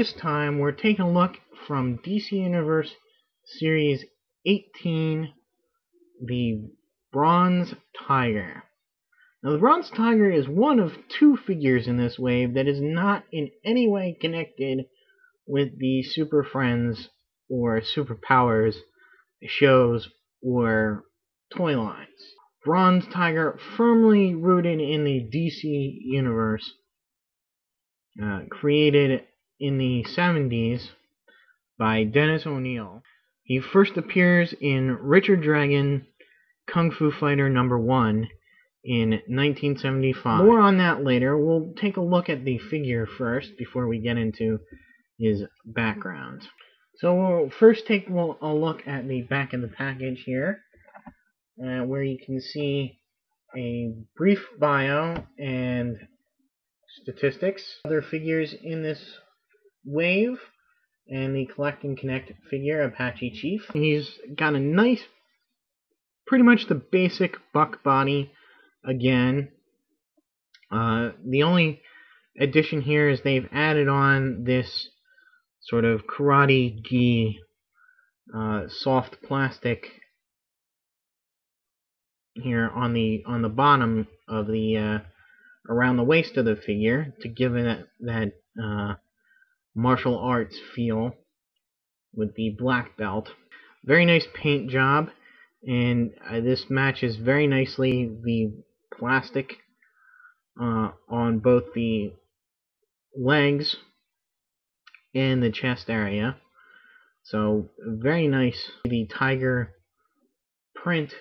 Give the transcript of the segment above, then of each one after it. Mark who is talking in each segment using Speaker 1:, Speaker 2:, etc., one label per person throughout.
Speaker 1: this time we're taking a look from DC Universe Series 18, the Bronze Tiger. Now, the Bronze Tiger is one of two figures in this wave that is not in any way connected with the Super Friends or Superpowers shows or toy lines. Bronze Tiger, firmly rooted in the DC Universe, created in the 70s by Dennis O'Neil. He first appears in Richard Dragon Kung Fu Fighter #1 in 1975. More on that later. We'll take a look at the figure first before we get into his background. So we'll first take a look at the back of the package here, where you can see a brief bio and statistics. Other figures in this wave, and the Collect and Connect figure, Apache Chief. He's got a nice, pretty much the basic buck body again. The only addition here is they've added on this sort of karate-gi soft plastic here on the bottom of the around the waist of the figure to give it that martial arts feel with the black belt. Very nice paint job, and this matches very nicely the plastic on both the legs and the chest area. So very nice. The tiger print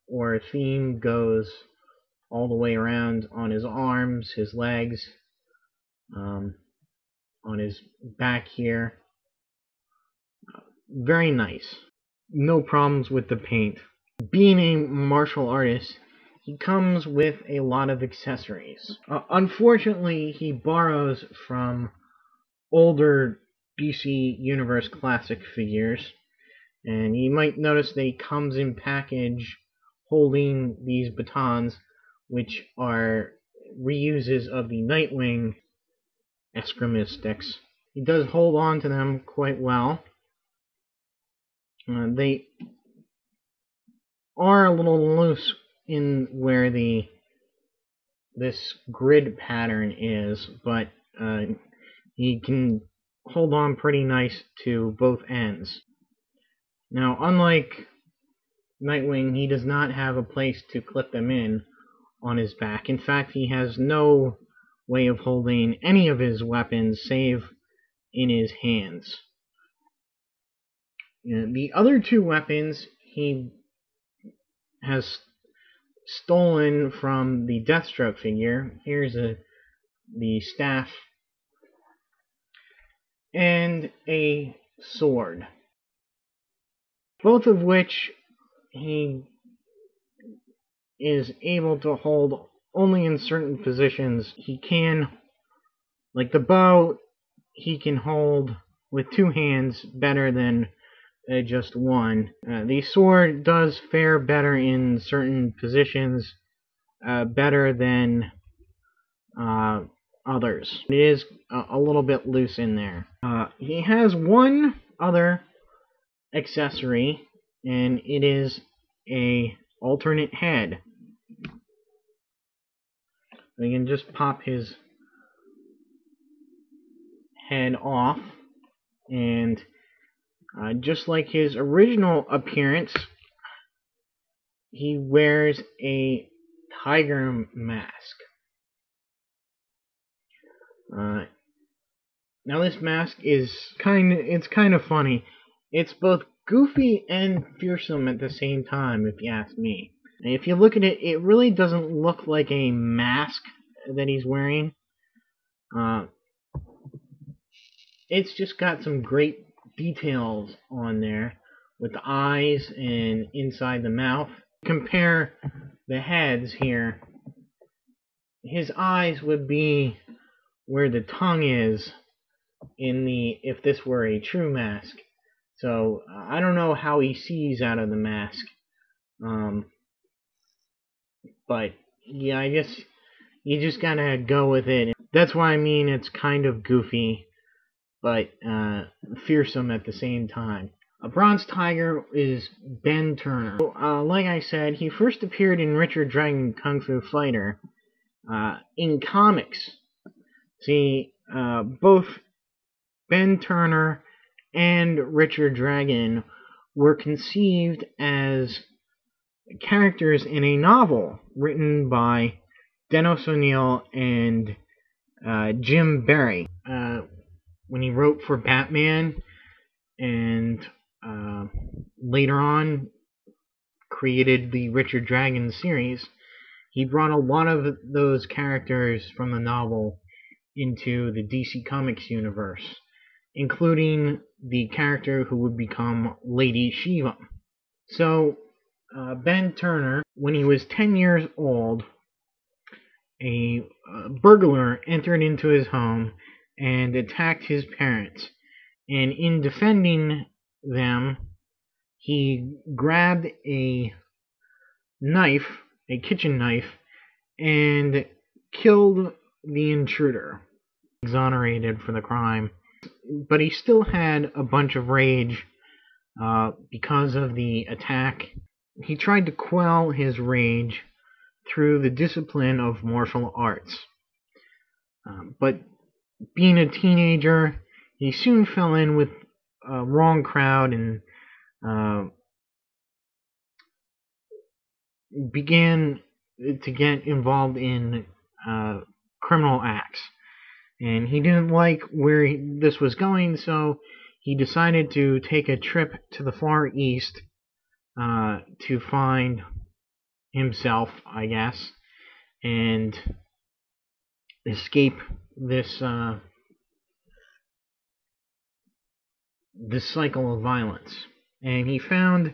Speaker 1: or theme goes all the way around on his arms, his legs, on his back here. Very nice. No problems with the paint. Being a martial artist, he comes with a lot of accessories. Unfortunately, he borrows from older DC Universe Classic figures, and you might notice that he comes in package holding these batons, which are reuses of the Nightwing Eskrima sticks. He does hold on to them quite well. They are a little loose in where this grid pattern is, but he can hold on pretty nice to both ends. Now, unlike Nightwing, he does not have a place to clip them in on his back. In fact, he has no way of holding any of his weapons save in his hands. The other two weapons he has stolen from the Deathstroke figure. Here's the staff and a sword, both of which he is able to hold only in certain positions. He can, like the bow, he can hold with two hands better than just one. The sword does fare better in certain positions, better than others. It is a little bit loose in there. He has one other accessory, and it is a alternate head. We can just pop his head off, and just like his original appearance, he wears a tiger mask. Now this mask is kind of funny. It's both goofy and fearsome at the same time, if you ask me. If you look at it, it really doesn't look like a mask that he's wearing. It's just got some great details on there with the eyes and inside the mouth. Compare the heads here. His eyes would be where the tongue is if this were a true mask. So I don't know how he sees out of the mask. But yeah, I guess you just gotta go with it. That's why I mean it's kind of goofy. but fearsome at the same time. A Bronze Tiger is Ben Turner. Like I said, he first appeared in Richard Dragon Kung Fu Fighter in comics. See, both Ben Turner and Richard Dragon were conceived as characters in a novel written by Dennis O'Neil and Jim Barry. When he wrote for Batman and later on created the Richard Dragon series, he brought a lot of those characters from the novel into the DC Comics universe, including the character who would become Lady Shiva. So, Ben Turner, when he was 10 years old, a burglar entered into his home and attacked his parents. And in defending them, he grabbed a knife, a kitchen knife, and killed the intruder, exonerated for the crime. But he still had a bunch of rage because of the attack. He tried to quell his rage through the discipline of martial arts. But being a teenager, he soon fell in with a wrong crowd and began to get involved in criminal acts. And he didn't like where this was going, so he decided to take a trip to the Far East to find himself, I guess, and escape this this cycle of violence. And he found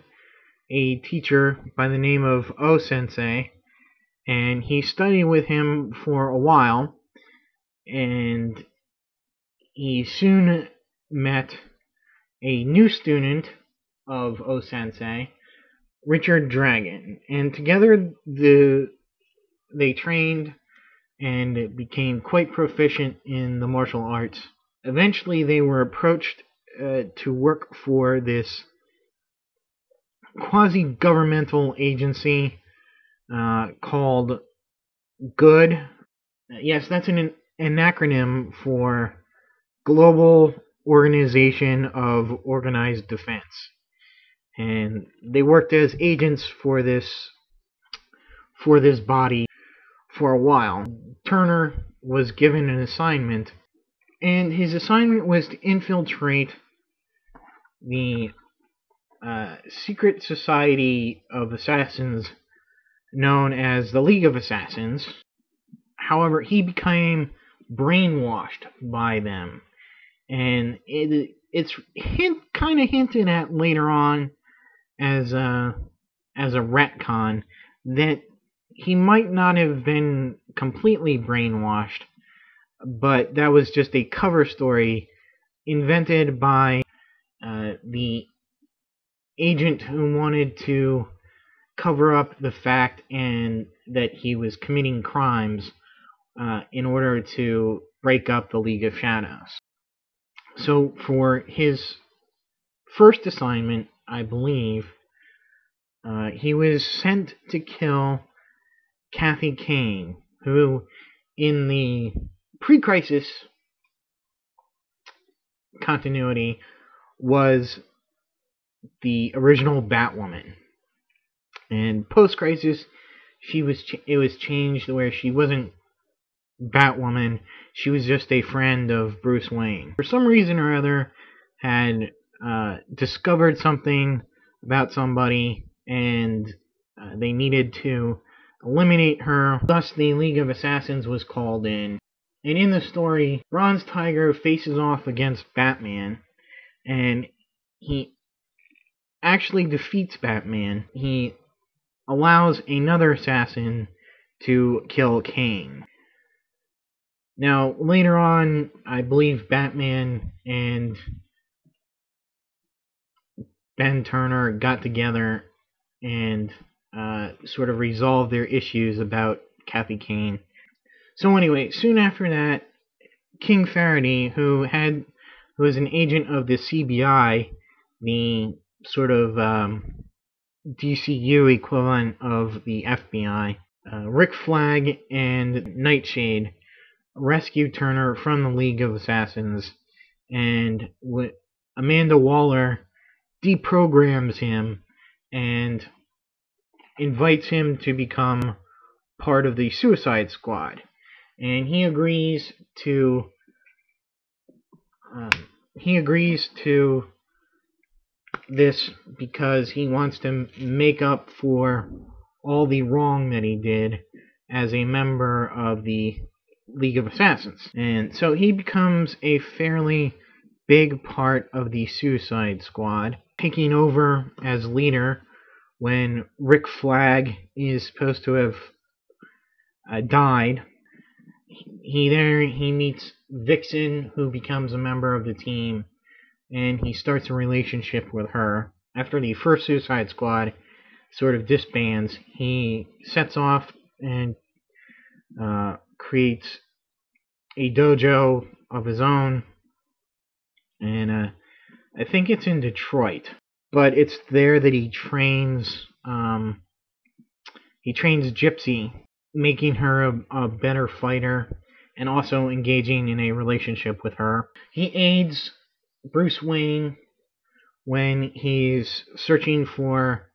Speaker 1: a teacher by the name of O Sensei, and he studied with him for a while, and he soon met a new student of O Sensei, Richard Dragon, and together they trained and became quite proficient in the martial arts. Eventually they were approached to work for this quasi-governmental agency called GOOD. Yes, that's an acronym for Global Organization of Organized Defense. And they worked as agents for this body for a while. Turner was given an assignment, and his assignment was to infiltrate the secret society of assassins known as the League of Assassins. However, he became brainwashed by them, and it's kind of hinted at later on as a retcon that he might not have been completely brainwashed, but that was just a cover story invented by the agent who wanted to cover up the fact and that he was committing crimes in order to break up the League of Shadows. So for his first assignment, I believe, he was sent to kill Kathy Kane, who in the pre-crisis continuity was the original Batwoman. And post-crisis, it was changed where she wasn't Batwoman, she was just a friend of Bruce Wayne. For some reason or other, had discovered something about somebody, and they needed to eliminate her. Thus, the League of Assassins was called in. And in the story, Bronze Tiger faces off against Batman, and he actually defeats Batman. He allows another assassin to kill Kane. Now, later on, I believe Batman and Ben Turner got together and sort of resolved their issues about Kathy Kane. So anyway, soon after that, King Faraday, who had who is an agent of the CBI, the sort of DCU equivalent of the FBI. Rick Flag and Nightshade rescue Turner from the League of Assassins, and Amanda Waller deprograms him and invites him to become part of the Suicide Squad. And he agrees to this because he wants to make up for all the wrong that he did as a member of the League of Assassins. And so he becomes a fairly big part of the Suicide Squad, taking over as leader when Rick Flag is supposed to have died. He meets Vixen, who becomes a member of the team, and he starts a relationship with her. After the first Suicide Squad sort of disbands, he sets off and creates a dojo of his own, and I think it's in Detroit, but it's there that he trains Gypsy, making her a better fighter and also engaging in a relationship with her. He aids Bruce Wayne when he's searching for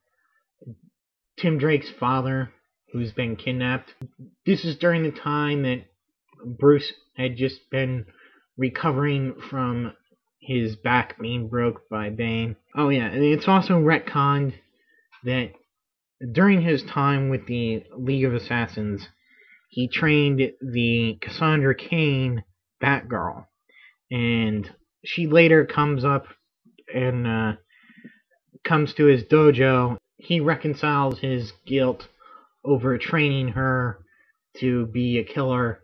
Speaker 1: Tim Drake's father, who's been kidnapped. This is during the time that Bruce had just been recovering from his back being broke by Bane. Oh yeah, and it's also retconned that during his time with the League of Assassins, he trained the Cassandra Cain Batgirl, and she later comes up and comes to his dojo. He reconciles his guilt over training her to be a killer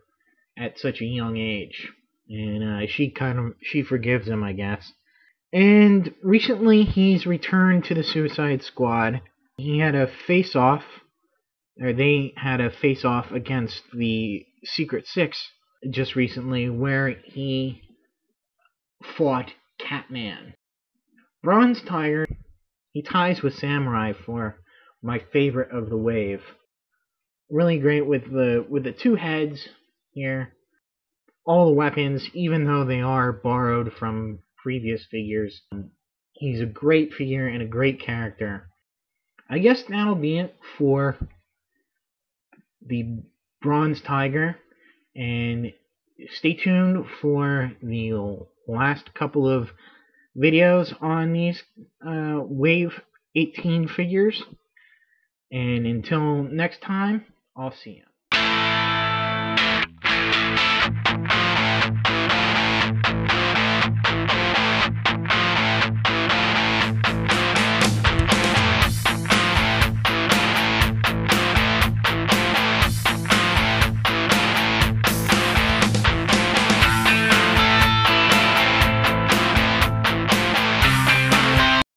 Speaker 1: at such a young age, and she forgives him, I guess. And recently he's returned to the Suicide Squad. They had a face-off against the Secret Six just recently, where he fought Catman. Bronze Tiger, he ties with Samurai for my favorite of the wave. Really great with the two heads here. All the weapons, even though they are borrowed from previous figures. He's a great figure and a great character. I guess that'll be it for the Bronze Tiger, and stay tuned for the last couple of videos on these Wave 18 figures. And until next time, I'll see you.